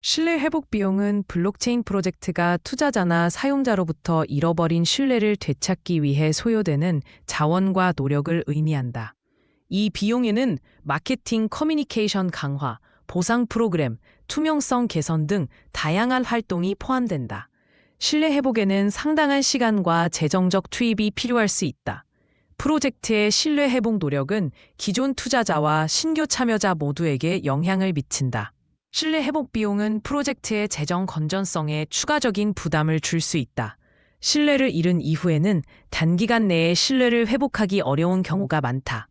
신뢰 회복 비용은 블록체인 프로젝트가 투자자나 사용자로부터 잃어버린 신뢰를 되찾기 위해 소요되는 자원과 노력을 의미한다. 이 비용에는 마케팅 커뮤니케이션 강화, 보상 프로그램, 투명성 개선 등 다양한 활동이 포함된다. 신뢰 회복에는 상당한 시간과 재정적 투입이 필요할 수 있다. 프로젝트의 신뢰 회복 노력은 기존 투자자와 신규 참여자 모두에게 영향을 미친다. 신뢰 회복 비용은 프로젝트의 재정 건전성에 추가적인 부담을 줄 수 있다. 신뢰를 잃은 이후에는 단기간 내에 신뢰를 회복하기 어려운 경우가 많다.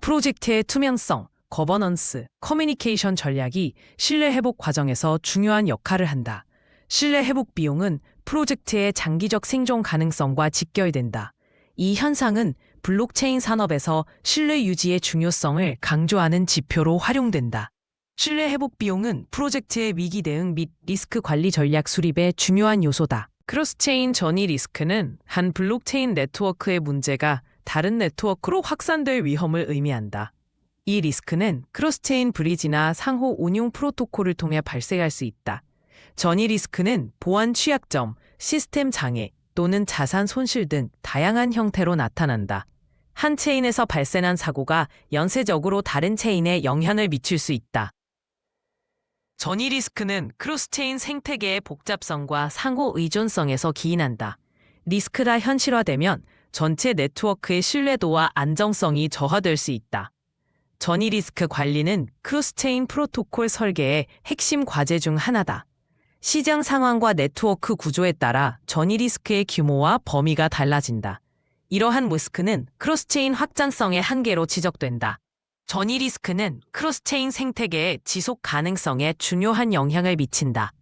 프로젝트의 투명성, 거버넌스, 커뮤니케이션 전략이 신뢰 회복 과정에서 중요한 역할을 한다. 신뢰 회복 비용은 프로젝트의 장기적 생존 가능성과 직결된다. 이 현상은 블록체인 산업에서 신뢰 유지의 중요성을 강조하는 지표로 활용된다. 신뢰 회복 비용은 프로젝트의 위기 대응 및 리스크 관리 전략 수립의 중요한 요소다. 크로스체인 전이 리스크는 한 블록체인 네트워크의 문제가 다른 네트워크로 확산될 위험을 의미한다. 이 리스크는 크로스체인 브리지나 상호 운용 프로토콜을 통해 발생할 수 있다. 전이 리스크는 보안 취약점, 시스템 장애 또는 자산 손실 등 다양한 형태로 나타난다. 한 체인에서 발생한 사고가 연쇄적으로 다른 체인에 영향을 미칠 수 있다. 전이 리스크는 크로스체인 생태계의 복잡성과 상호 의존성에서 기인한다. 리스크가 현실화되면 전체 네트워크의 신뢰도와 안정성이 저하될 수 있다. 전이 리스크 관리는 크로스체인 프로토콜 설계의 핵심 과제 중 하나다. 시장 상황과 네트워크 구조에 따라 전이 리스크의 규모와 범위가 달라진다. 이러한 리스크는 크로스체인 확장성의 한계로 지적된다. 전이 리스크는 크로스체인 생태계의 지속 가능성에 중요한 영향을 미친다.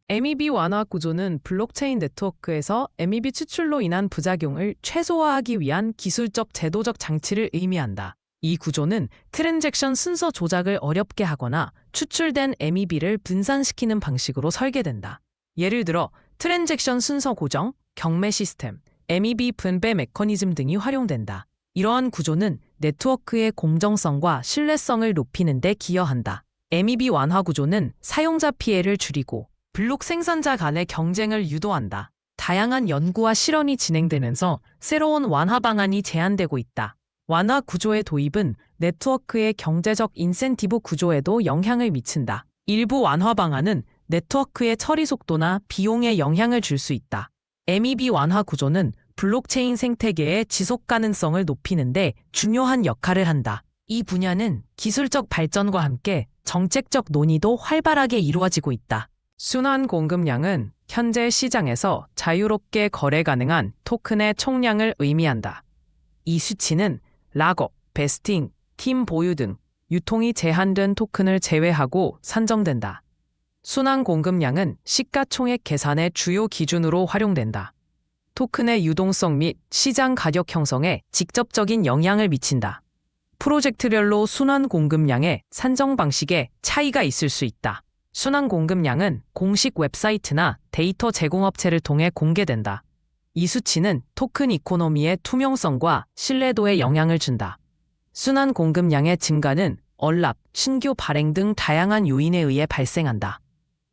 MEB 완화 구조는 블록체인 네트워크에서 MEB 추출로 인한 부작용을 최소화하기 위한 기술적 제도적 장치를 의미한다. 이 구조는 트랜잭션 순서 조작을 어렵게 하거나 추출된 MEB를 분산시키는 방식으로 설계된다. 예를 들어 트랜잭션 순서 고정, 경매 시스템, MEB 분배 메커니즘 등이 활용된다. 이러한 구조는 네트워크의 공정성과 신뢰성을 높이는 데 기여한다. MEB 완화 구조는 사용자 피해를 줄이고 블록 생산자 간의 경쟁을 유도한다. 다양한 연구와 실험이 진행되면서 새로운 완화 방안이 제안되고 있다. 완화 구조의 도입은 네트워크의 경제적 인센티브 구조에도 영향을 미친다. 일부 완화 방안은 네트워크의 처리 속도나 비용에 영향을 줄 수 있다. MEB 완화 구조는 블록체인 생태계의 지속 가능성을 높이는 데 중요한 역할을 한다. 이 분야는 기술적 발전과 함께 정책적 논의도 활발하게 이루어지고 있다. 순환 공급량은 현재 시장에서 자유롭게 거래 가능한 토큰의 총량을 의미한다. 이 수치는 락업, 베스팅, 팀 보유 등 유통이 제한된 토큰을 제외하고 산정된다. 순환 공급량은 시가총액 계산의 주요 기준으로 활용된다. 토큰의 유동성 및 시장 가격 형성에 직접적인 영향을 미친다. 프로젝트별로 순환 공급량의 산정 방식에 차이가 있을 수 있다. 순환 공급량은 공식 웹사이트나 데이터 제공업체를 통해 공개된다. 이 수치는 토큰 이코노미의 투명성과 신뢰도에 영향을 준다. 순환 공급량의 증가는 언락, 신규 발행 등 다양한 요인에 의해 발생한다.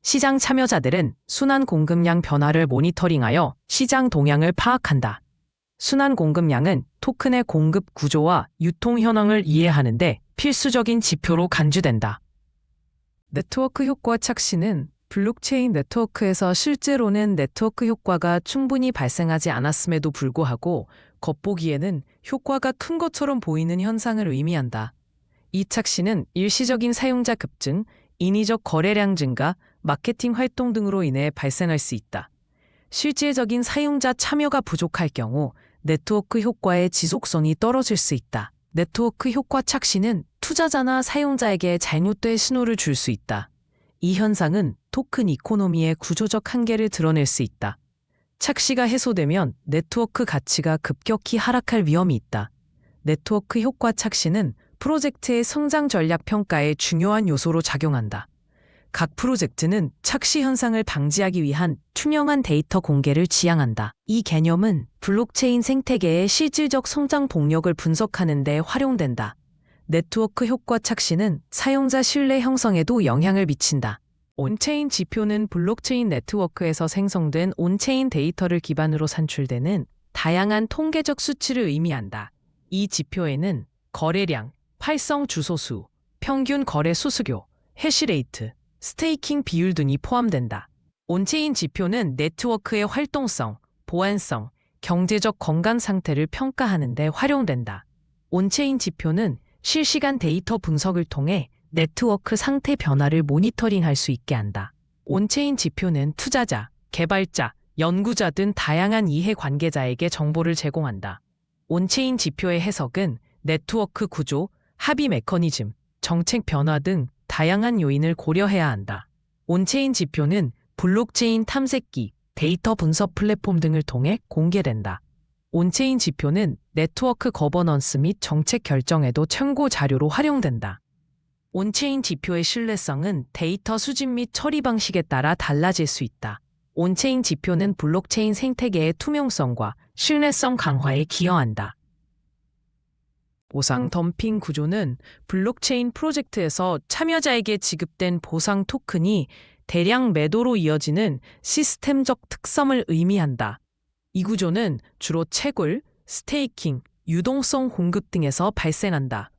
시장 참여자들은 순환 공급량 변화를 모니터링하여 시장 동향을 파악한다. 순환 공급량은 토큰의 공급 구조와 유통 현황을 이해하는 데 필수적인 지표로 간주된다. 네트워크 효과 착시는 블록체인 네트워크에서 실제로는 네트워크 효과가 충분히 발생하지 않았음에도 불구하고 겉보기에는 효과가 큰 것처럼 보이는 현상을 의미한다. 이 착시는 일시적인 사용자 급증, 인위적 거래량 증가, 마케팅 활동 등으로 인해 발생할 수 있다. 실질적인 사용자 참여가 부족할 경우 네트워크 효과의 지속성이 떨어질 수 있다. 네트워크 효과 착시는 투자자나 사용자에게 잘못된 신호를 줄 수 있다. 이 현상은 토큰 이코노미의 구조적 한계를 드러낼 수 있다. 착시가 해소되면 네트워크 가치가 급격히 하락할 위험이 있다. 네트워크 효과 착시는 프로젝트의 성장 전략 평가에 중요한 요소로 작용한다. 각 프로젝트는 착시 현상을 방지하기 위한 투명한 데이터 공개를 지향한다. 이 개념은 블록체인 생태계의 실질적 성장 동력을 분석하는 데 활용된다. 네트워크 효과 착시는 사용자 신뢰 형성에도 영향을 미친다. 온체인 지표는 블록체인 네트워크에서 생성된 온체인 데이터를 기반으로 산출되는 다양한 통계적 수치를 의미한다. 이 지표에는 거래량, 활성 주소수, 평균 거래 수수료, 해시레이트, 스테이킹 비율 등이 포함된다. 온체인 지표는 네트워크의 활동성, 보안성, 경제적 건강 상태를 평가하는 데 활용된다. 온체인 지표는 실시간 데이터 분석을 통해 네트워크 상태 변화를 모니터링할 수 있게 한다. 온체인 지표는 투자자, 개발자, 연구자 등 다양한 이해관계자에게 정보를 제공한다. 온체인 지표의 해석은 네트워크 구조, 합의 메커니즘, 정책 변화 등 다양한 요인을 고려해야 한다. 온체인 지표는 블록체인 탐색기, 데이터 분석 플랫폼 등을 통해 공개된다. 온체인 지표는 네트워크 거버넌스 및 정책 결정에도 참고 자료로 활용된다. 온체인 지표의 신뢰성은 데이터 수집 및 처리 방식에 따라 달라질 수 있다. 온체인 지표는 블록체인 생태계의 투명성과 신뢰성 강화에 기여한다. 보상 덤핑 구조는 블록체인 프로젝트에서 참여자에게 지급된 보상 토큰이 대량 매도로 이어지는 시스템적 특성을 의미한다. 이 구조는 주로 채굴, 스테이킹, 유동성 공급 등에서 발생한다.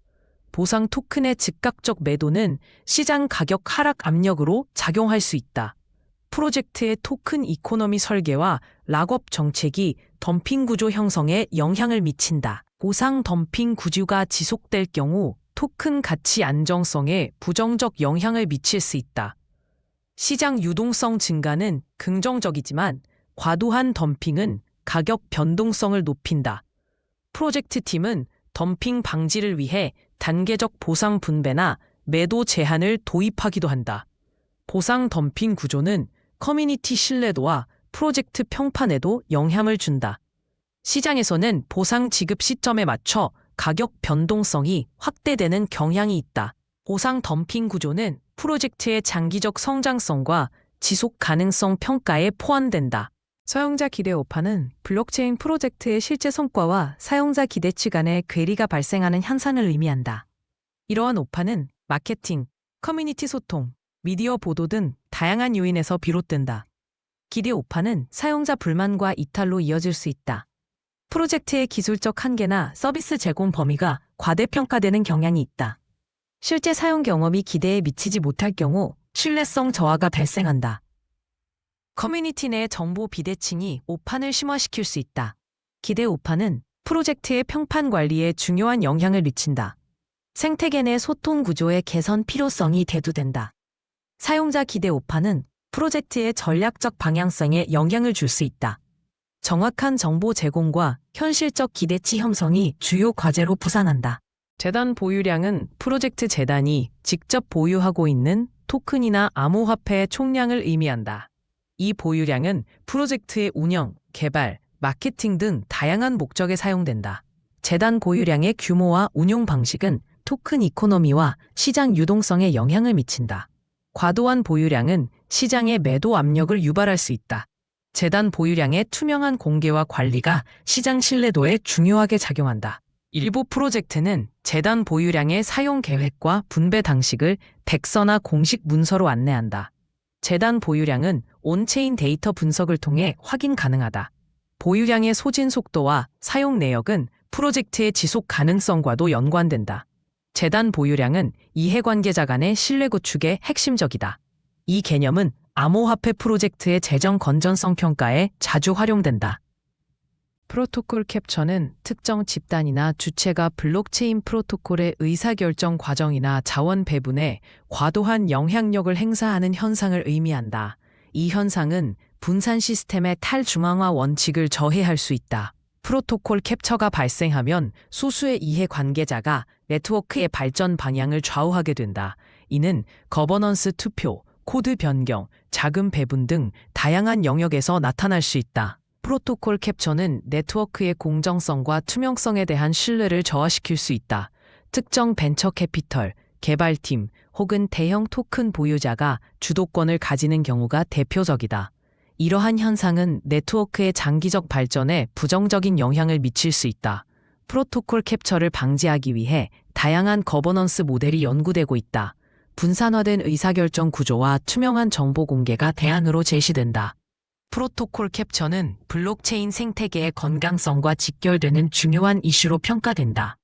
보상 토큰의 즉각적 매도는 시장 가격 하락 압력으로 작용할 수 있다. 프로젝트의 토큰 이코노미 설계와 락업 정책이 덤핑 구조 형성에 영향을 미친다. 보상 덤핑 구조가 지속될 경우 토큰 가치 안정성에 부정적 영향을 미칠 수 있다. 시장 유동성 증가는 긍정적이지만 과도한 덤핑은 가격 변동성을 높인다. 프로젝트 팀은 덤핑 방지를 위해 단계적 보상 분배나 매도 제한을 도입하기도 한다. 보상 덤핑 구조는 커뮤니티 신뢰도와 프로젝트 평판에도 영향을 준다. 시장에서는 보상 지급 시점에 맞춰 가격 변동성이 확대되는 경향이 있다. 보상 덤핑 구조는 프로젝트의 장기적 성장성과 지속 가능성 평가에 포함된다. 사용자 기대 오판은 블록체인 프로젝트의 실제 성과와 사용자 기대치 간의 괴리가 발생하는 현상을 의미한다. 이러한 오판은 마케팅, 커뮤니티 소통, 미디어 보도 등 다양한 요인에서 비롯된다. 기대 오판은 사용자 불만과 이탈로 이어질 수 있다. 프로젝트의 기술적 한계나 서비스 제공 범위가 과대평가되는 경향이 있다. 실제 사용 경험이 기대에 미치지 못할 경우 신뢰성 저하가 발생한다. 커뮤니티 내 정보 비대칭이 오판을 심화시킬 수 있다. 기대 오판은 프로젝트의 평판 관리에 중요한 영향을 미친다. 생태계 내 소통 구조의 개선 필요성이 대두된다. 사용자 기대 오판은 프로젝트의 전략적 방향성에 영향을 줄 수 있다. 정확한 정보 제공과 현실적 기대치 형성이 주요 과제로 부상한다. 재단 보유량은 프로젝트 재단이 직접 보유하고 있는 토큰이나 암호화폐의 총량을 의미한다. 이 보유량은 프로젝트의 운영, 개발, 마케팅 등 다양한 목적에 사용된다. 재단 보유량의 규모와 운용 방식은 토큰 이코노미와 시장 유동성에 영향을 미친다. 과도한 보유량은 시장의 매도 압력을 유발할 수 있다. 재단 보유량의 투명한 공개와 관리가 시장 신뢰도에 중요하게 작용한다. 일부 프로젝트는 재단 보유량의 사용 계획과 분배 방식을 백서나 공식 문서로 안내한다. 재단 보유량은 온체인 데이터 분석을 통해 확인 가능하다. 보유량의 소진 속도와 사용 내역은 프로젝트의 지속 가능성과도 연관된다. 재단 보유량은 이해관계자 간의 신뢰 구축에 핵심적이다. 이 개념은 암호화폐 프로젝트의 재정 건전성 평가에 자주 활용된다. 프로토콜 캡처는 특정 집단이나 주체가 블록체인 프로토콜의 의사결정 과정이나 자원 배분에 과도한 영향력을 행사하는 현상을 의미한다. 이 현상은 분산 시스템의 탈중앙화 원칙을 저해할 수 있다. 프로토콜 캡처가 발생하면 소수의 이해관계자가 네트워크의 발전 방향을 좌우하게 된다. 이는 거버넌스 투표, 코드 변경, 자금 배분 등 다양한 영역에서 나타날 수 있다. 프로토콜 캡처는 네트워크의 공정성과 투명성에 대한 신뢰를 저하시킬 수 있다. 특정 벤처 캐피털, 개발팀 혹은 대형 토큰 보유자가 주도권을 가지는 경우가 대표적이다. 이러한 현상은 네트워크의 장기적 발전에 부정적인 영향을 미칠 수 있다. 프로토콜 캡처를 방지하기 위해 다양한 거버넌스 모델이 연구되고 있다. 분산화된 의사결정 구조와 투명한 정보 공개가 대안으로 제시된다. 프로토콜 캡처는 블록체인 생태계의 건강성과 직결되는 중요한 이슈로 평가된다.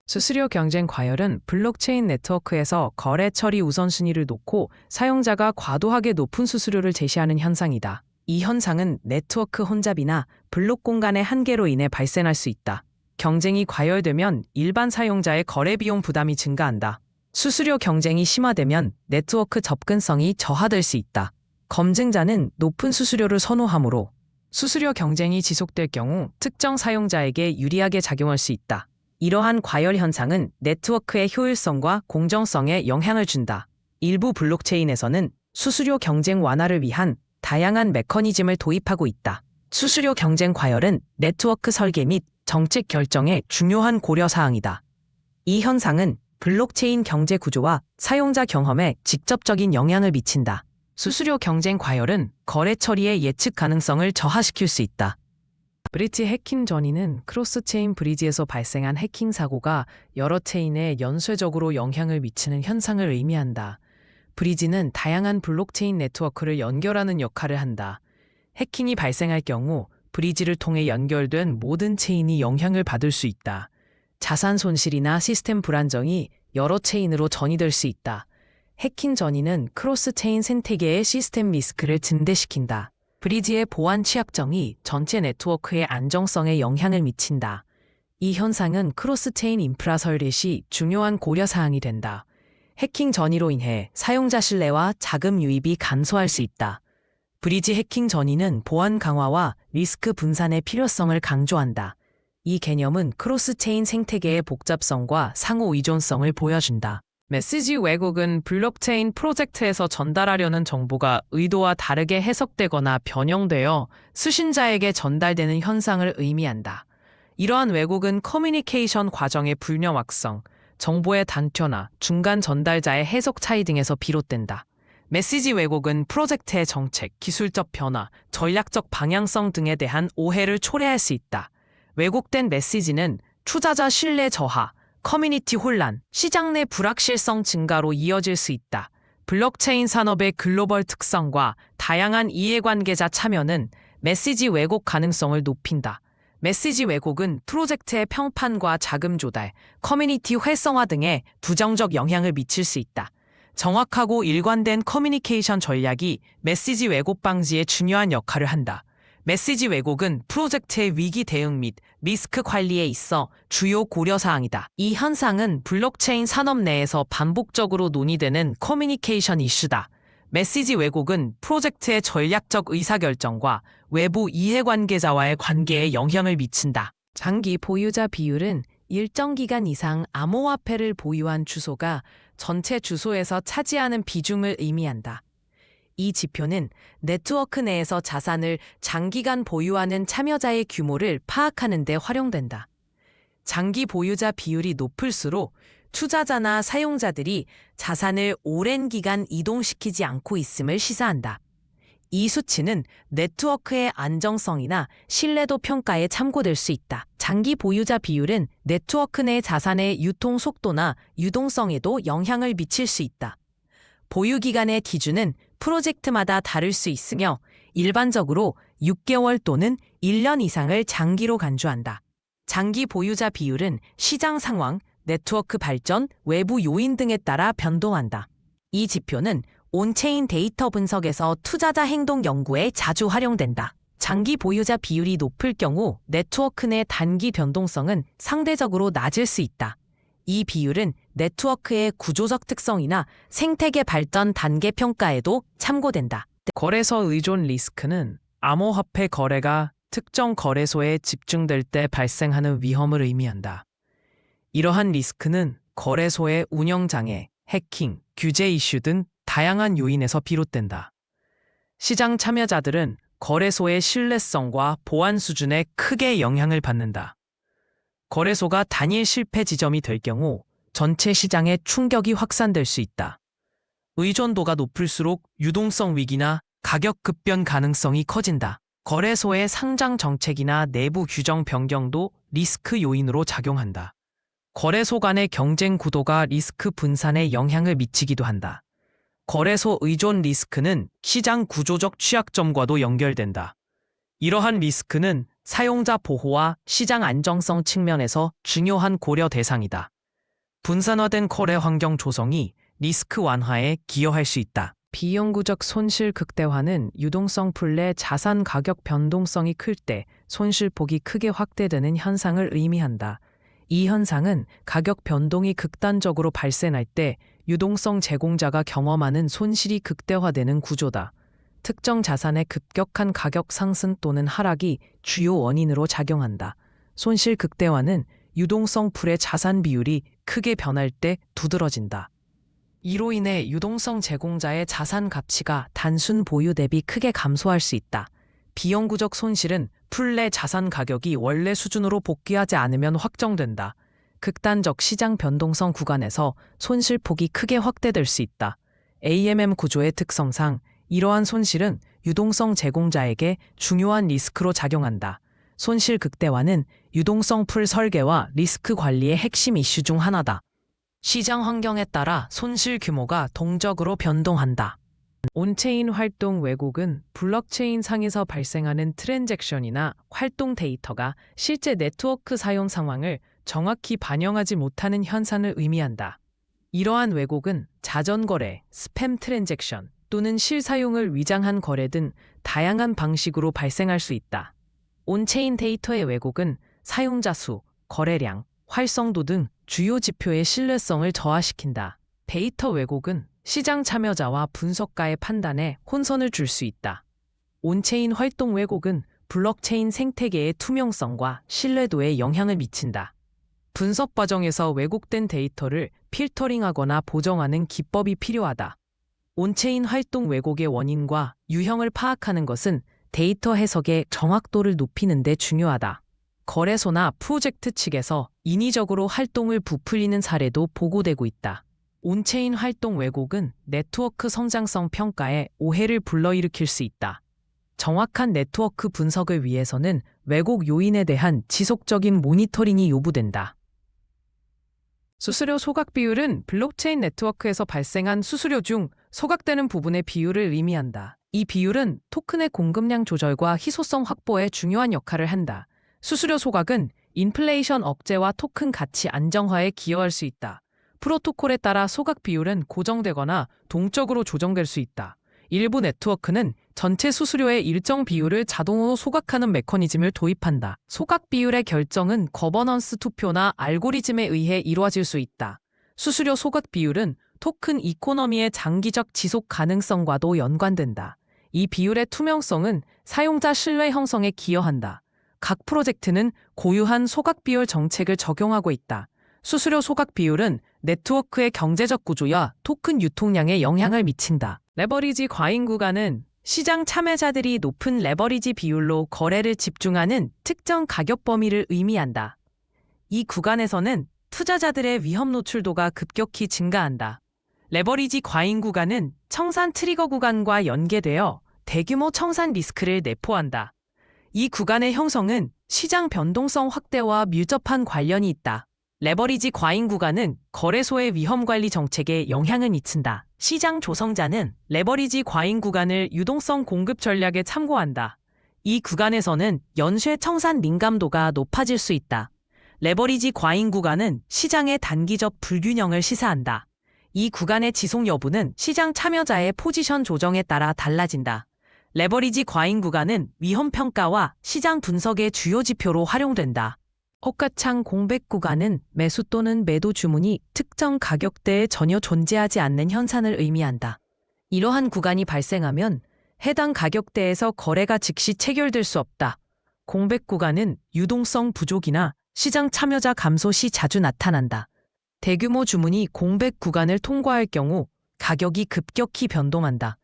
수수료 경쟁 과열은 블록체인 네트워크에서 거래 처리 우선순위를 놓고 사용자가 과도하게 높은 수수료를 제시하는 현상이다. 이 현상은 네트워크 혼잡이나 블록 공간의 한계로 인해 발생할 수 있다. 경쟁이 과열되면 일반 사용자의 거래 비용 부담이 증가한다. 수수료 경쟁이 심화되면 네트워크 접근성이 저하될 수 있다. 검증자는 높은 수수료를 선호하므로 수수료 경쟁이 지속될 경우 특정 사용자에게 유리하게 작용할 수 있다. 이러한 과열 현상은 네트워크의 효율성과 공정성에 영향을 준다. 일부 블록체인에서는 수수료 경쟁 완화를 위한 다양한 메커니즘을 도입하고 있다. 수수료 경쟁 과열은 네트워크 설계 및 정책 결정의 중요한 고려사항이다. 이 현상은 블록체인 경제 구조와 사용자 경험에 직접적인 영향을 미친다. 수수료 경쟁 과열은 거래 처리의 예측 가능성을 저하시킬 수 있다. 브릿지 해킹 전이는 크로스체인 브리지에서 발생한 해킹 사고가 여러 체인에 연쇄적으로 영향을 미치는 현상을 의미한다. 브리지는 다양한 블록체인 네트워크를 연결하는 역할을 한다. 해킹이 발생할 경우 브리지를 통해 연결된 모든 체인이 영향을 받을 수 있다. 자산 손실이나 시스템 불안정이 여러 체인으로 전이될 수 있다. 해킹 전이는 크로스체인 생태계의 시스템 리스크를 증대시킨다. 브리지의 보안 취약점이 전체 네트워크의 안정성에 영향을 미친다. 이 현상은 크로스체인 인프라 설계 시 중요한 고려사항이 된다. 해킹 전이로 인해 사용자 신뢰와 자금 유입이 감소할 수 있다. 브리지 해킹 전이는 보안 강화와 리스크 분산의 필요성을 강조한다. 이 개념은 크로스체인 생태계의 복잡성과 상호 의존성을 보여준다. 메시지 왜곡은 블록체인 프로젝트에서 전달하려는 정보가 의도와 다르게 해석되거나 변형되어 수신자에게 전달되는 현상을 의미한다. 이러한 왜곡은 커뮤니케이션 과정의 불명확성, 정보의 단편화, 중간 전달자의 해석 차이 등에서 비롯된다. 메시지 왜곡은 프로젝트의 정책, 기술적 변화, 전략적 방향성 등에 대한 오해를 초래할 수 있다. 왜곡된 메시지는 투자자 신뢰 저하, 커뮤니티 혼란, 시장 내 불확실성 증가로 이어질 수 있다. 블록체인 산업의 글로벌 특성과 다양한 이해관계자 참여는 메시지 왜곡 가능성을 높인다. 메시지 왜곡은 프로젝트의 평판과 자금 조달, 커뮤니티 활성화 등에 부정적 영향을 미칠 수 있다. 정확하고 일관된 커뮤니케이션 전략이 메시지 왜곡 방지에 중요한 역할을 한다. 메시지 왜곡은 프로젝트의 위기 대응 및 리스크 관리에 있어 주요 고려사항이다. 이 현상은 블록체인 산업 내에서 반복적으로 논의되는 커뮤니케이션 이슈다. 메시지 왜곡은 프로젝트의 전략적 의사결정과 외부 이해관계자와의 관계에 영향을 미친다. 장기 보유자 비율은 일정 기간 이상 암호화폐를 보유한 주소가 전체 주소에서 차지하는 비중을 의미한다. 이 지표는 네트워크 내에서 자산을 장기간 보유하는 참여자의 규모를 파악하는 데 활용된다. 장기 보유자 비율이 높을수록 투자자나 사용자들이 자산을 오랜 기간 이동시키지 않고 있음을 시사한다. 이 수치는 네트워크의 안정성이나 신뢰도 평가에 참고될 수 있다. 장기 보유자 비율은 네트워크 내 자산의 유통 속도나 유동성에도 영향을 미칠 수 있다. 보유 기간의 기준은 프로젝트마다 다를 수 있으며 일반적으로 6개월 또는 1년 이상을 장기로 간주한다. 장기 보유자 비율은 시장 상황, 네트워크 발전, 외부 요인 등에 따라 변동한다. 이 지표는 온체인 데이터 분석에서 투자자 행동 연구에 자주 활용된다. 장기 보유자 비율이 높을 경우 네트워크 내 단기 변동성은 상대적으로 낮을 수 있다. 이 비율은 네트워크의 구조적 특성이나 생태계 발전 단계 평가에도 참고된다. 거래소 의존 리스크는 암호화폐 거래가 특정 거래소에 집중될 때 발생하는 위험을 의미한다. 이러한 리스크는 거래소의 운영장애, 해킹, 규제 이슈 등 다양한 요인에서 비롯된다. 시장 참여자들은 거래소의 신뢰성과 보안 수준에 크게 영향을 받는다. 거래소가 단일 실패 지점이 될 경우 전체 시장에 충격이 확산될 수 있다. 의존도가 높을수록 유동성 위기나 가격 급변 가능성이 커진다. 거래소의 상장 정책이나 내부 규정 변경도 리스크 요인으로 작용한다. 거래소 간의 경쟁 구도가 리스크 분산에 영향을 미치기도 한다. 거래소 의존 리스크는 시장 구조적 취약점과도 연결된다. 이러한 리스크는 사용자 보호와 시장 안정성 측면에서 중요한 고려 대상이다. 분산화된 거래 환경 조성이 리스크 완화에 기여할 수 있다. 비영구적 손실 극대화는 유동성 풀 내 자산 가격 변동성이 클 때 손실폭이 크게 확대되는 현상을 의미한다. 이 현상은 가격 변동이 극단적으로 발생할 때 유동성 제공자가 경험하는 손실이 극대화되는 구조다. 특정 자산의 급격한 가격 상승 또는 하락이 주요 원인으로 작용한다. 손실 극대화는 유동성 풀의 자산 비율이 크게 변할 때 두드러진다. 이로 인해 유동성 제공자의 자산 가치가 단순 보유 대비 크게 감소할 수 있다. 비영구적 손실은 풀 내 자산 가격이 원래 수준으로 복귀하지 않으면 확정된다. 극단적 시장 변동성 구간에서 손실폭이 크게 확대될 수 있다. AMM 구조의 특성상 이러한 손실은 유동성 제공자에게 중요한 리스크로 작용한다. 손실 극대화는 유동성 풀 설계와 리스크 관리의 핵심 이슈 중 하나다. 시장 환경에 따라 손실 규모가 동적으로 변동한다. 온체인 활동 왜곡은 블록체인 상에서 발생하는 트랜잭션이나 활동 데이터가 실제 네트워크 사용 상황을 정확히 반영하지 못하는 현상을 의미한다. 이러한 왜곡은 자전거래, 스팸 트랜잭션 또는 실사용을 위장한 거래 등 다양한 방식으로 발생할 수 있다. 온체인 데이터의 왜곡은 사용자 수, 거래량, 활성도 등 주요 지표의 신뢰성을 저하시킨다. 데이터 왜곡은 시장 참여자와 분석가의 판단에 혼선을 줄 수 있다. 온체인 활동 왜곡은 블록체인 생태계의 투명성과 신뢰도에 영향을 미친다. 분석 과정에서 왜곡된 데이터를 필터링하거나 보정하는 기법이 필요하다. 온체인 활동 왜곡의 원인과 유형을 파악하는 것은 데이터 해석의 정확도를 높이는 데 중요하다. 거래소나 프로젝트 측에서 인위적으로 활동을 부풀리는 사례도 보고되고 있다. 온체인 활동 왜곡은 네트워크 성장성 평가에 오해를 불러일으킬 수 있다. 정확한 네트워크 분석을 위해서는 왜곡 요인에 대한 지속적인 모니터링이 요구된다. 수수료 소각 비율은 블록체인 네트워크에서 발생한 수수료 중 소각되는 부분의 비율을 의미한다. 이 비율은 토큰의 공급량 조절과 희소성 확보에 중요한 역할을 한다. 수수료 소각은 인플레이션 억제와 토큰 가치 안정화에 기여할 수 있다. 프로토콜에 따라 소각 비율은 고정되거나 동적으로 조정될 수 있다. 일부 네트워크는 전체 수수료의 일정 비율을 자동으로 소각하는 메커니즘을 도입한다. 소각 비율의 결정은 거버넌스 투표나 알고리즘에 의해 이루어질 수 있다. 수수료 소각 비율은 토큰 이코노미의 장기적 지속 가능성과도 연관된다. 이 비율의 투명성은 사용자 신뢰 형성에 기여한다. 각 프로젝트는 고유한 소각 비율 정책을 적용하고 있다. 수수료 소각 비율은 네트워크의 경제적 구조와 토큰 유통량에 영향을 미친다. 레버리지 과잉 구간은 시장 참여자들이 높은 레버리지 비율로 거래를 집중하는 특정 가격 범위를 의미한다. 이 구간에서는 투자자들의 위험 노출도가 급격히 증가한다. 레버리지 과잉 구간은 청산 트리거 구간과 연계되어 대규모 청산 리스크를 내포한다. 이 구간의 형성은 시장 변동성 확대와 밀접한 관련이 있다. 레버리지 과잉 구간은 거래소의 위험 관리 정책에 영향을 미친다. 시장 조성자는 레버리지 과잉 구간을 유동성 공급 전략에 참고한다. 이 구간에서는 연쇄 청산 민감도가 높아질 수 있다. 레버리지 과잉 구간은 시장의 단기적 불균형을 시사한다. 이 구간의 지속 여부는 시장 참여자의 포지션 조정에 따라 달라진다. 레버리지 과잉 구간은 위험 평가와 시장 분석의 주요 지표로 활용된다. 호가창 공백 구간은 매수 또는 매도 주문이 특정 가격대에 전혀 존재하지 않는 현상을 의미한다. 이러한 구간이 발생하면 해당 가격대에서 거래가 즉시 체결될 수 없다. 공백 구간은 유동성 부족이나 시장 참여자 감소 시 자주 나타난다. 대규모 주문이 공백 구간을 통과할 경우 가격이 급격히 변동한다.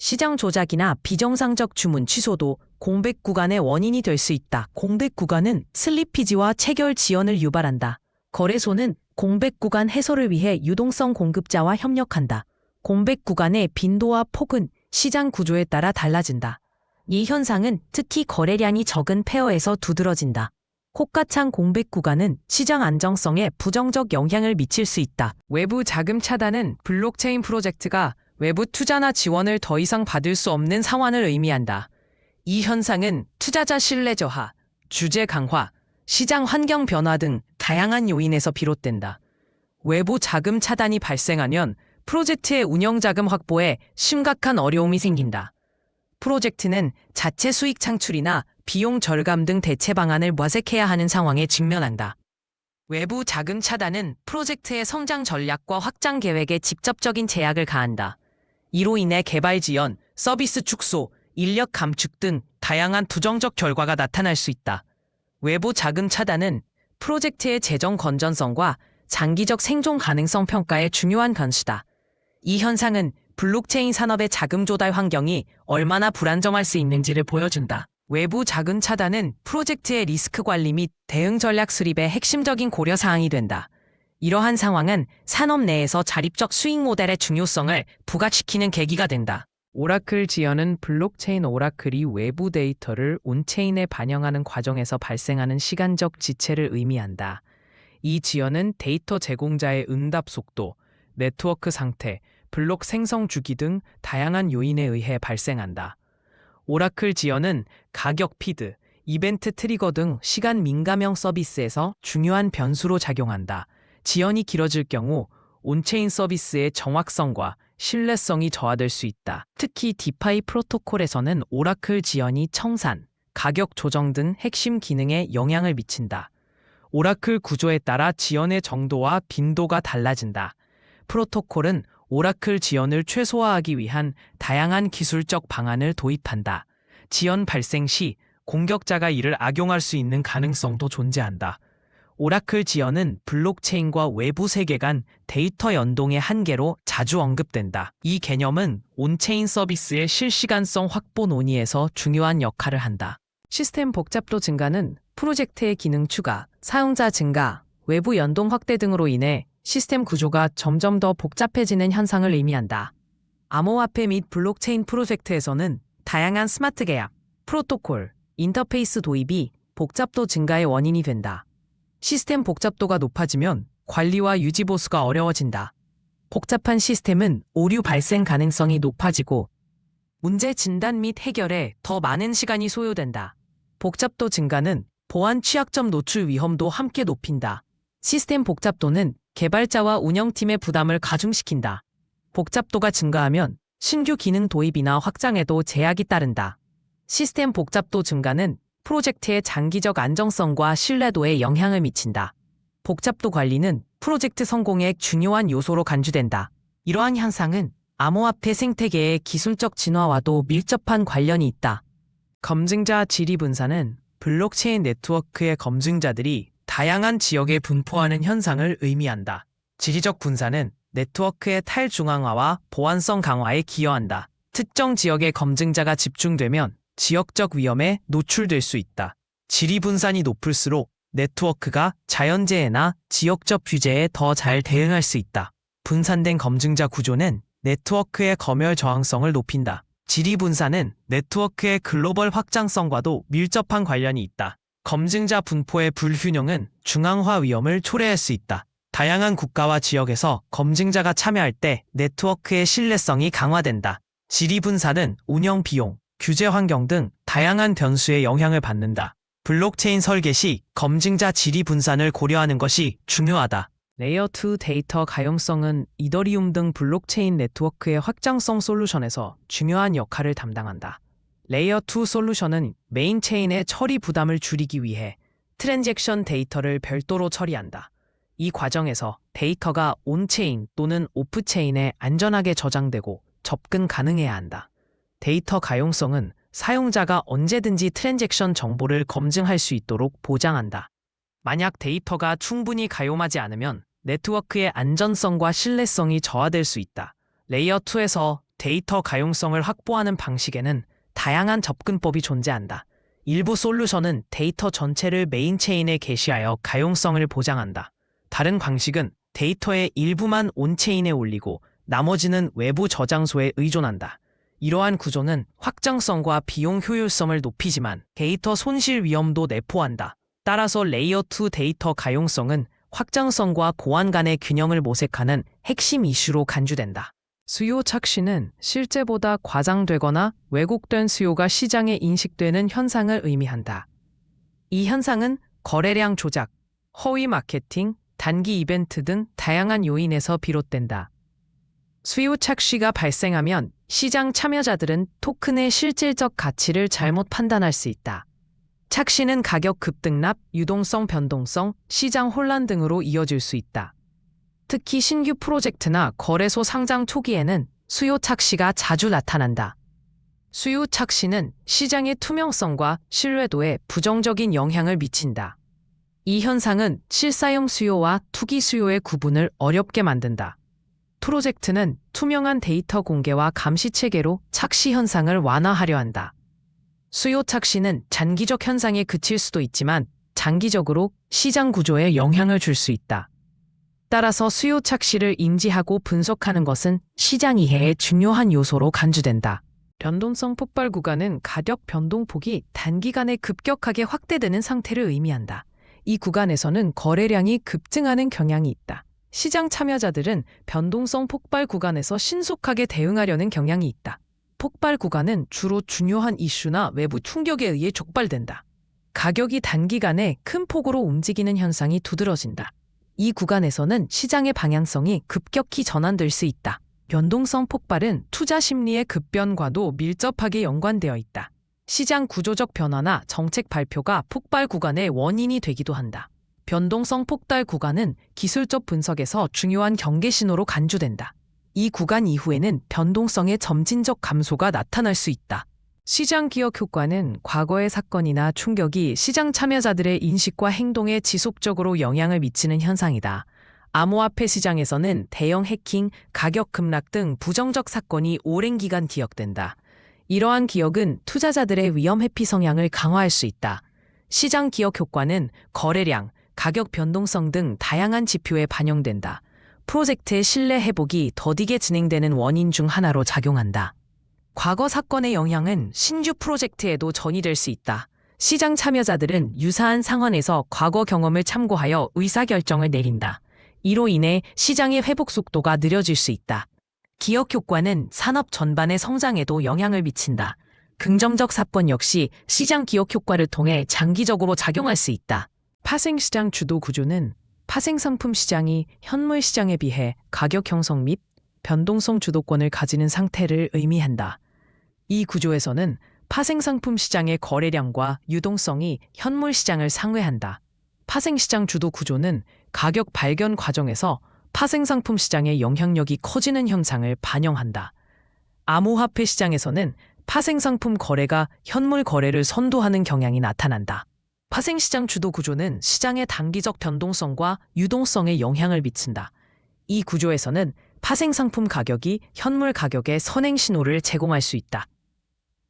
시장 조작이나 비정상적 주문 취소도 공백 구간의 원인이 될 수 있다. 공백 구간은 슬리피지와 체결 지연을 유발한다. 거래소는 공백 구간 해소를 위해 유동성 공급자와 협력한다. 공백 구간의 빈도와 폭은 시장 구조에 따라 달라진다. 이 현상은 특히 거래량이 적은 페어에서 두드러진다. 코가창 공백 구간은 시장 안정성에 부정적 영향을 미칠 수 있다. 외부 자금 차단은 블록체인 프로젝트가 외부 투자나 지원을 더 이상 받을 수 없는 상황을 의미한다. 이 현상은 투자자 신뢰 저하, 규제 강화, 시장 환경 변화 등 다양한 요인에서 비롯된다. 외부 자금 차단이 발생하면 프로젝트의 운영 자금 확보에 심각한 어려움이 생긴다. 프로젝트는 자체 수익 창출이나 비용 절감 등 대체 방안을 모색해야 하는 상황에 직면한다. 외부 자금 차단은 프로젝트의 성장 전략과 확장 계획에 직접적인 제약을 가한다. 이로 인해 개발 지연, 서비스 축소, 인력 감축 등 다양한 부정적 결과가 나타날 수 있다. 외부 자금 차단은 프로젝트의 재정 건전성과 장기적 생존 가능성 평가에 중요한 변수다. 이 현상은 블록체인 산업의 자금 조달 환경이 얼마나 불안정할 수 있는지를 보여준다. 외부 자금 차단은 프로젝트의 리스크 관리 및 대응 전략 수립의 핵심적인 고려 사항이 된다. 이러한 상황은 산업 내에서 자립적 수익 모델의 중요성을 부각시키는 계기가 된다. 오라클 지연은 블록체인 오라클이 외부 데이터를 온체인에 반영하는 과정에서 발생하는 시간적 지체를 의미한다. 이 지연은 데이터 제공자의 응답 속도, 네트워크 상태, 블록 생성 주기 등 다양한 요인에 의해 발생한다. 오라클 지연은 가격 피드, 이벤트 트리거 등 시간 민감형 서비스에서 중요한 변수로 작용한다. 지연이 길어질 경우 온체인 서비스의 정확성과 신뢰성이 저하될 수 있다. 특히 디파이 프로토콜에서는 오라클 지연이 청산, 가격 조정 등 핵심 기능에 영향을 미친다. 오라클 구조에 따라 지연의 정도와 빈도가 달라진다. 프로토콜은 오라클 지연을 최소화하기 위한 다양한 기술적 방안을 도입한다. 지연 발생 시 공격자가 이를 악용할 수 있는 가능성도 존재한다. 오라클 지연은 블록체인과 외부 세계 간 데이터 연동의 한계로 자주 언급된다. 이 개념은 온체인 서비스의 실시간성 확보 논의에서 중요한 역할을 한다. 시스템 복잡도 증가는 프로젝트의 기능 추가, 사용자 증가, 외부 연동 확대 등으로 인해 시스템 구조가 점점 더 복잡해지는 현상을 의미한다. 암호화폐 및 블록체인 프로젝트에서는 다양한 스마트 계약, 프로토콜, 인터페이스 도입이 복잡도 증가의 원인이 된다. 시스템 복잡도가 높아지면 관리와 유지 보수가 어려워진다. 복잡한 시스템은 오류 발생 가능성이 높아지고 문제 진단 및 해결에 더 많은 시간이 소요된다. 복잡도 증가는 보안 취약점 노출 위험도 함께 높인다. 시스템 복잡도는 개발자와 운영팀의 부담을 가중시킨다. 복잡도가 증가하면 신규 기능 도입이나 확장에도 제약이 따른다. 시스템 복잡도 증가는 프로젝트의 장기적 안정성과 신뢰도에 영향을 미친다. 복잡도 관리는 프로젝트 성공의 중요한 요소로 간주된다. 이러한 현상은 암호화폐 생태계의 기술적 진화와도 밀접한 관련이 있다. 검증자 지리 분산은 블록체인 네트워크의 검증자들이 다양한 지역에 분포하는 현상을 의미한다. 지리적 분산은 네트워크의 탈중앙화와 보안성 강화에 기여한다. 특정 지역의 검증자가 집중되면 지역적 위험에 노출될 수 있다. 지리 분산이 높을수록 네트워크가 자연재해나 지역적 규제에 더 잘 대응할 수 있다. 분산된 검증자 구조는 네트워크의 검열 저항성을 높인다. 지리 분산은 네트워크의 글로벌 확장성과도 밀접한 관련이 있다. 검증자 분포의 불균형은 중앙화 위험을 초래할 수 있다. 다양한 국가와 지역에서 검증자가 참여할 때 네트워크의 신뢰성이 강화된다. 지리 분산은 운영 비용, 규제 환경 등 다양한 변수에 영향을 받는다. 블록체인 설계 시 검증자 지리 분산을 고려하는 것이 중요하다. 레이어 2 데이터 가용성은 이더리움 등 블록체인 네트워크의 확장성 솔루션에서 중요한 역할을 담당한다. 레이어 2 솔루션은 메인 체인의 처리 부담을 줄이기 위해 트랜잭션 데이터를 별도로 처리한다. 이 과정에서 데이터가 온체인 또는 오프체인에 안전하게 저장되고 접근 가능해야 한다. 데이터 가용성은 사용자가 언제든지 트랜잭션 정보를 검증할 수 있도록 보장한다. 만약 데이터가 충분히 가용하지 않으면 네트워크의 안전성과 신뢰성이 저하될 수 있다. 레이어 2에서 데이터 가용성을 확보하는 방식에는 다양한 접근법이 존재한다. 일부 솔루션은 데이터 전체를 메인 체인에 게시하여 가용성을 보장한다. 다른 방식은 데이터의 일부만 온체인에 올리고 나머지는 외부 저장소에 의존한다. 이러한 구조는 확장성과 비용 효율성을 높이지만 데이터 손실 위험도 내포한다. 따라서 레이어 2 데이터 가용성은 확장성과 보안 간의 균형을 모색하는 핵심 이슈로 간주된다. 수요 착시는 실제보다 과장되거나 왜곡된 수요가 시장에 인식되는 현상을 의미한다. 이 현상은 거래량 조작, 허위 마케팅, 단기 이벤트 등 다양한 요인에서 비롯된다. 수요 착시가 발생하면 시장 참여자들은 토큰의 실질적 가치를 잘못 판단할 수 있다. 착시는 가격 급등락, 유동성 변동성, 시장 혼란 등으로 이어질 수 있다. 특히 신규 프로젝트나 거래소 상장 초기에는 수요 착시가 자주 나타난다. 수요 착시는 시장의 투명성과 신뢰도에 부정적인 영향을 미친다. 이 현상은 실사용 수요와 투기 수요의 구분을 어렵게 만든다. 프로젝트는 투명한 데이터 공개와 감시 체계로 착시 현상을 완화하려 한다. 수요 착시는 단기적 현상에 그칠 수도 있지만 장기적으로 시장 구조에 영향을 줄 수 있다. 따라서 수요 착시를 인지하고 분석하는 것은 시장 이해의 중요한 요소로 간주된다. 변동성 폭발 구간은 가격 변동폭이 단기간에 급격하게 확대되는 상태를 의미한다. 이 구간에서는 거래량이 급증하는 경향이 있다. 시장 참여자들은 변동성 폭발 구간에서 신속하게 대응하려는 경향이 있다. 폭발 구간은 주로 중요한 이슈나 외부 충격에 의해 촉발된다. 가격이 단기간에 큰 폭으로 움직이는 현상이 두드러진다. 이 구간에서는 시장의 방향성이 급격히 전환될 수 있다. 변동성 폭발은 투자 심리의 급변과도 밀접하게 연관되어 있다. 시장 구조적 변화나 정책 발표가 폭발 구간의 원인이 되기도 한다. 변동성 폭발 구간은 기술적 분석에서 중요한 경계 신호로 간주된다. 이 구간 이후에는 변동성의 점진적 감소가 나타날 수 있다. 시장 기억 효과는 과거의 사건이나 충격이 시장 참여자들의 인식과 행동에 지속적으로 영향을 미치는 현상이다. 암호화폐 시장에서는 대형 해킹, 가격 급락 등 부정적 사건이 오랜 기간 기억된다. 이러한 기억은 투자자들의 위험 회피 성향을 강화할 수 있다. 시장 기억 효과는 거래량, 가격 변동성 등 다양한 지표에 반영된다. 프로젝트의 신뢰 회복이 더디게 진행되는 원인 중 하나로 작용한다. 과거 사건의 영향은 신규 프로젝트에도 전이될 수 있다. 시장 참여자들은 유사한 상황에서 과거 경험을 참고하여 의사결정을 내린다. 이로 인해 시장의 회복 속도가 느려질 수 있다. 기억 효과는 산업 전반의 성장에도 영향을 미친다. 긍정적 사건 역시 시장 기억 효과를 통해 장기적으로 작용할 수 있다. 파생시장 주도 구조는 파생상품 시장이 현물 시장에 비해 가격 형성 및 변동성 주도권을 가지는 상태를 의미한다. 이 구조에서는 파생상품 시장의 거래량과 유동성이 현물 시장을 상회한다. 파생시장 주도 구조는 가격 발견 과정에서 파생상품 시장의 영향력이 커지는 현상을 반영한다. 암호화폐 시장에서는 파생상품 거래가 현물 거래를 선도하는 경향이 나타난다. 파생시장 주도 구조는 시장의 단기적 변동성과 유동성에 영향을 미친다. 이 구조에서는 파생상품 가격이 현물 가격에 선행 신호를 제공할 수 있다.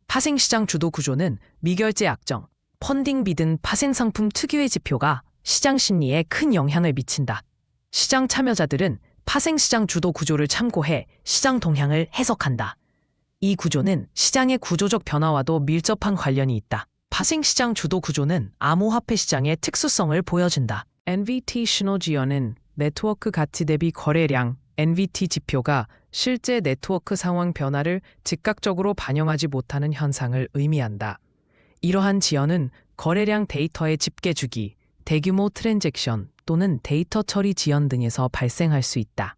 파생시장 주도 구조는 미결제 약정, 펀딩비 등 파생상품 특유의 지표가 시장 심리에 큰 영향을 미친다. 시장 참여자들은 파생시장 주도 구조를 참고해 시장 동향을 해석한다. 이 구조는 시장의 구조적 변화와도 밀접한 관련이 있다. 파생시장 주도 구조는 암호화폐 시장의 특수성을 보여준다. NVT 신호지연은 네트워크 가치 대비 거래량, NVT 지표가 실제 네트워크 상황 변화를 즉각적으로 반영하지 못하는 현상을 의미한다. 이러한 지연은 거래량 데이터의 집계 주기, 대규모 트랜잭션 또는 데이터 처리 지연 등에서 발생할 수 있다.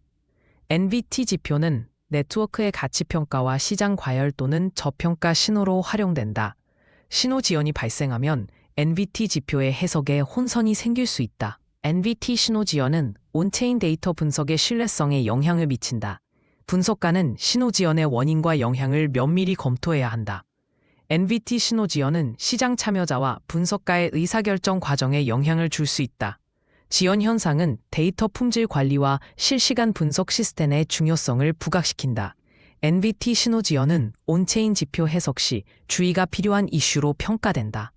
NVT 지표는 네트워크의 가치 평가와 시장 과열 또는 저평가 신호로 활용된다. 신호 지연이 발생하면 NVT 지표의 해석에 혼선이 생길 수 있다. NVT 신호 지연은 온체인 데이터 분석의 신뢰성에 영향을 미친다. 분석가는 신호 지연의 원인과 영향을 면밀히 검토해야 한다. NVT 신호 지연은 시장 참여자와 분석가의 의사결정 과정에 영향을 줄 수 있다. 지연 현상은 데이터 품질 관리와 실시간 분석 시스템의 중요성을 부각시킨다. NVT 신호 지연은 온체인 지표 해석 시 주의가 필요한 이슈로 평가된다.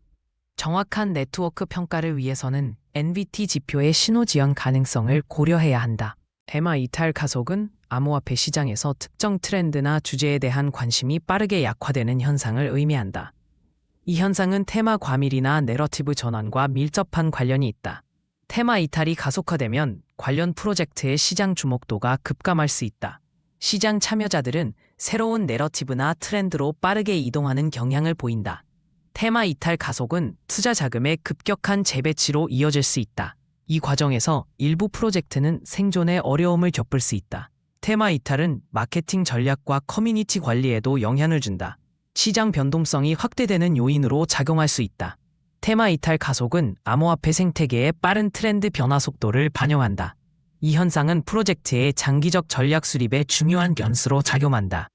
정확한 네트워크 평가를 위해서는 NVT 지표의 신호 지연 가능성을 고려해야 한다. 테마 이탈 가속은 암호화폐 시장에서 특정 트렌드나 주제에 대한 관심이 빠르게 약화되는 현상을 의미한다. 이 현상은 테마 과밀이나 내러티브 전환과 밀접한 관련이 있다. 테마 이탈이 가속화되면 관련 프로젝트의 시장 주목도가 급감할 수 있다. 시장 참여자들은 새로운 내러티브나 트렌드로 빠르게 이동하는 경향을 보인다. 테마 이탈 가속은 투자 자금의 급격한 재배치로 이어질 수 있다. 이 과정에서 일부 프로젝트는 생존에 어려움을 겪을 수 있다. 테마 이탈은 마케팅 전략과 커뮤니티 관리에도 영향을 준다. 시장 변동성이 확대되는 요인으로 작용할 수 있다. 테마 이탈 가속은 암호화폐 생태계의 빠른 트렌드 변화 속도를 반영한다. 이 현상은 프로젝트의 장기적 전략 수립에 중요한 변수로 작용한다.